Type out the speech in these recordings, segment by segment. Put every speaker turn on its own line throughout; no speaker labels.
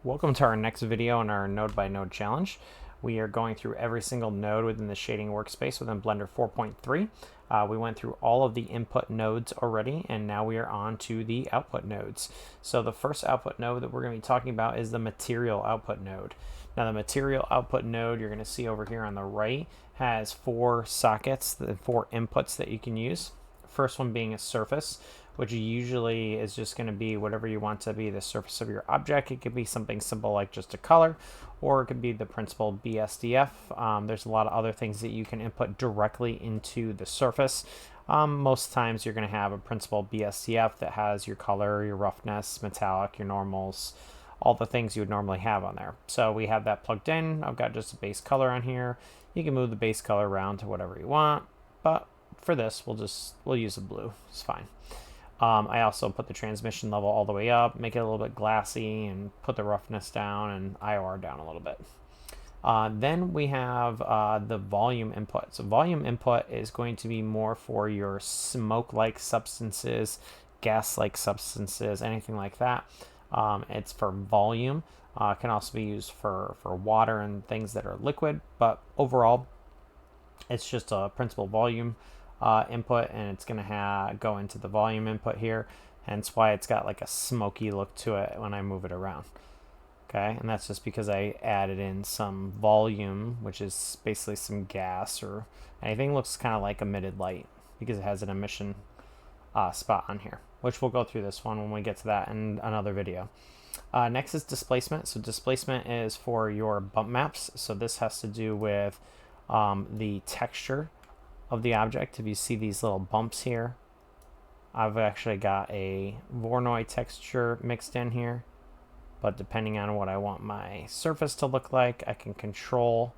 Welcome to our next video in our node by node challenge. We are going through every single node within the shading workspace within Blender 4.3. We went through all of the input nodes already, and now we are on to the output nodes. So the first output node that we're going to be talking about is the material output node. Now the material output node you're going to see over here on the right has 4 sockets, the 4 inputs that you can use. First one being a surface, which usually is just going to be whatever you want to be the surface of your object. It could be something simple like just a color, or it could be the principal BSDF. There's a lot of other things that you can input directly into the surface. Most times you're going to have a principal BSDF that has your color, your roughness, metallic, your normals, all the things you would normally have on there. So we have that plugged in. I've got just a base color on here. You can move the base color around to whatever you want, but for this we'll use a blue. It's fine. I also put the transmission level all the way up, make it a little bit glassy, and put the roughness down and IOR down a little bit. Then we have the volume input. So volume input is going to be more for your smoke-like substances, gas-like substances, anything like that. It's for volume. Can also be used for water and things that are liquid, but overall it's just a principal volume input, and it's going to go into the volume input here, hence why it's got like a smoky look to it when I move it around. Okay, and that's just because I added in some volume, which is basically some gas or anything. Looks kind of like emitted light because it has an emission spot on here, which we'll go through this one when we get to that in another video. Next is displacement. So displacement is for your bump maps. So this has to do with the texture of the object. If you see these little bumps here, I've actually got a Voronoi texture mixed in here, but depending on what I want my surface to look like, I can control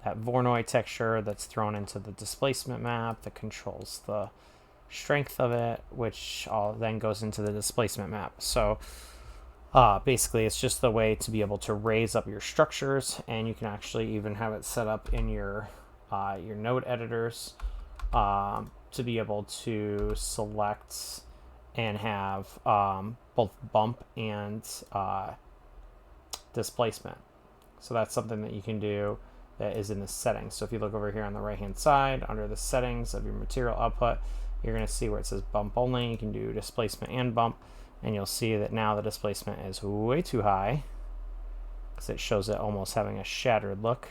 that Voronoi texture that's thrown into the displacement map that controls the strength of it, which all then goes into the displacement map. So basically it's just the way to be able to raise up your structures, and you can actually even have it set up in your node editors to be able to select and have both bump and displacement. So that's something that you can do that is in the settings. So if you look over here on the right hand side under the settings of your material output, you're going to see where it says bump only. You can do displacement and bump, and you'll see that now the displacement is way too high because it shows it almost having a shattered look.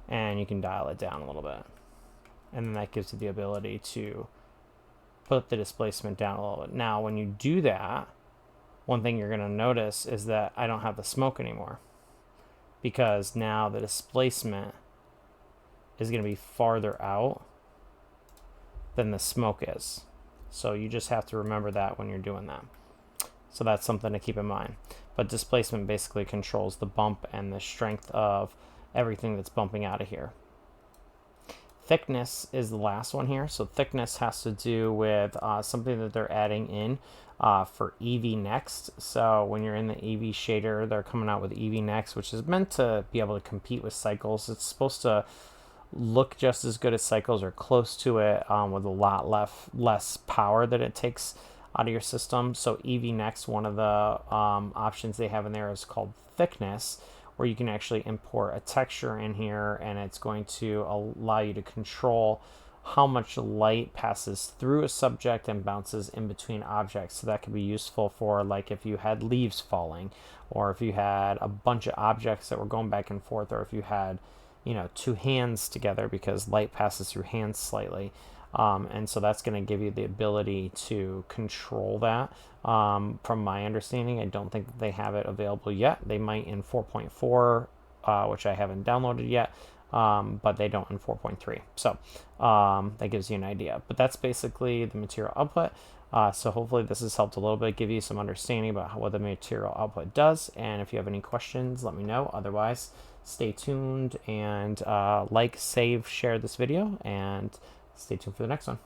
And you can dial it down a little bit, and then that gives you the ability to put the displacement down a little bit. Now when you do that, one thing you're going to notice is that I don't have the smoke anymore, because now the displacement is going to be farther out than the smoke is. So you just have to remember that when you're doing that. So that's something to keep in mind. But displacement basically controls the bump and the strength of everything that's bumping out of here. Thickness is the last one here. So thickness has to do with something that they're adding in for EV Next. So when you're in the EV shader, they're coming out with EV Next, which is meant to be able to compete with Cycles. It's supposed to look just as good as Cycles or close to it, with a lot less power that it takes out of your system. So EV Next, one of the options they have in there is called thickness, where you can actually import a texture in here, and it's going to allow you to control how much light passes through a subject and bounces in between objects. So that could be useful for, like, if you had leaves falling, or if you had a bunch of objects that were going back and forth, or if you had, you know, 2 hands together, because light passes through hands slightly. And so that's going to give you the ability to control that. From my understanding, I don't think that they have it available yet. They might in 4.4, which I haven't downloaded yet, but they don't in 4.3. So that gives you an idea. But that's basically the material output. So hopefully this has helped a little bit, give you some understanding about what the material output does. And if you have any questions, let me know. Otherwise, stay tuned and like, save, share this video, and stay tuned for the next one.